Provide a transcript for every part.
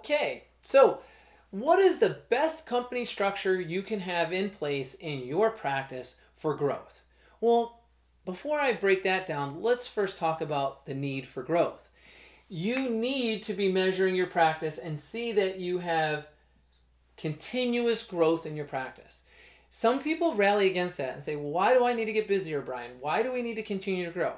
Okay, so what is the best company structure you can have in place in your practice for growth? Well, before I break that down, let's first talk about the need for growth. You need to be measuring your practice and see that you have continuous growth in your practice. Some people rally against that and say, well, why do I need to get busier, Brian? Why do we need to continue to grow?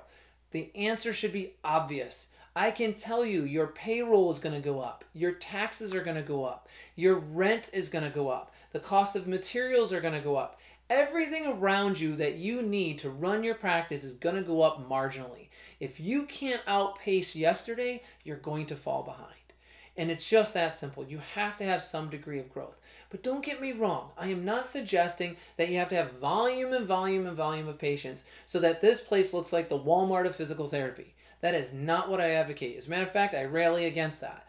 The answer should be obvious. I can tell you your payroll is going to go up. Your taxes are going to go up. Your rent is going to go up. The cost of materials are going to go up. Everything around you that you need to run your practice is going to go up marginally. If you can't outpace yesterday, you're going to fall behind. And it's just that simple. You have to have some degree of growth. But don't get me wrong. I am not suggesting that you have to have volume and volume and volume of patients so that this place looks like the Walmart of physical therapy. That is not what I advocate. As a matter of fact, I rally against that.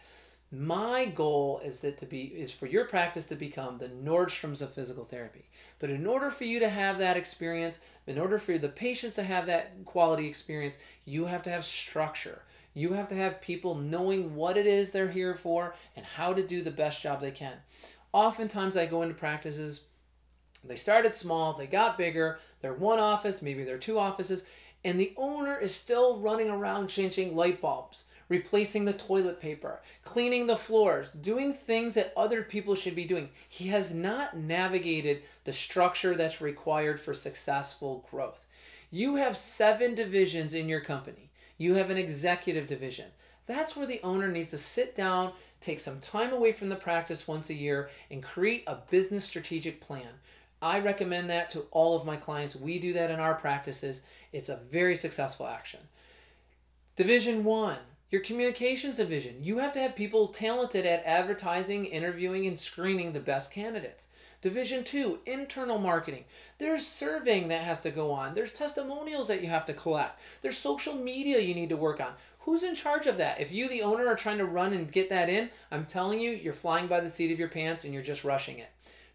My goal is for your practice to become the Nordstroms of physical therapy. But in order for you to have that experience, in order for the patients to have that quality experience, you have to have structure. You have to have people knowing what it is they're here for and how to do the best job they can. Oftentimes I go into practices, they started small, they got bigger, they're one office, maybe they're two offices, and the owner is still running around changing light bulbs, replacing the toilet paper, cleaning the floors, doing things that other people should be doing. He has not navigated the structure that's required for successful growth. You have 7 divisions in your company. You have an executive division. That's where the owner needs to sit down, take some time away from the practice once a year, and create a business strategic plan. I recommend that to all of my clients. We do that in our practices. It's a very successful action. Division 1, your communications division. You have to have people talented at advertising, interviewing, and screening the best candidates. Division 2, internal marketing. There's surveying that has to go on. There's testimonials that you have to collect. There's social media you need to work on. Who's in charge of that? If you, the owner, are trying to run and get that in, I'm telling you, you're flying by the seat of your pants and you're just rushing it.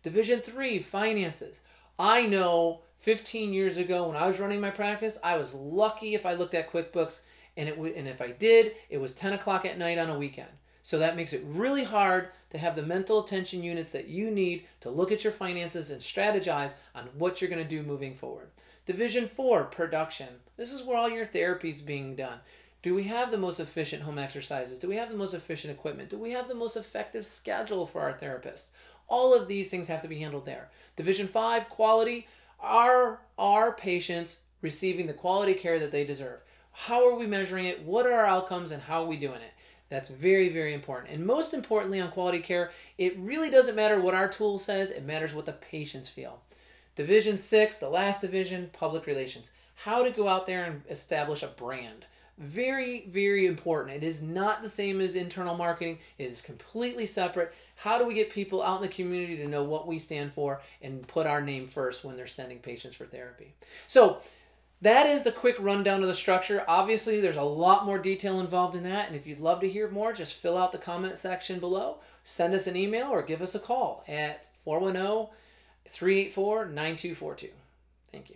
Division 3, finances. I know 15 years ago when I was running my practice, I was lucky if I looked at QuickBooks, and if I did, it was 10 o'clock at night on a weekend. So that makes it really hard to have the mental attention units that you need to look at your finances and strategize on what you're going to do moving forward. Division 4, production. This is where all your therapy is being done. Do we have the most efficient home exercises? Do we have the most efficient equipment? Do we have the most effective schedule for our therapists? All of these things have to be handled there. Division 5, quality. Are our patients receiving the quality care that they deserve? How are we measuring it? What are our outcomes and how are we doing it? That's very, very important. And most importantly on quality care, it really doesn't matter what our tool says. It matters what the patients feel. Division 6, the last division, public relations. How to go out there and establish a brand. Very, very important. It is not the same as internal marketing. It is completely separate. How do we get people out in the community to know what we stand for and put our name first when they're sending patients for therapy? So that is the quick rundown of the structure. Obviously, there's a lot more detail involved in that, and if you'd love to hear more, just fill out the comment section below, send us an email, or give us a call at 410-384-9242. Thank you.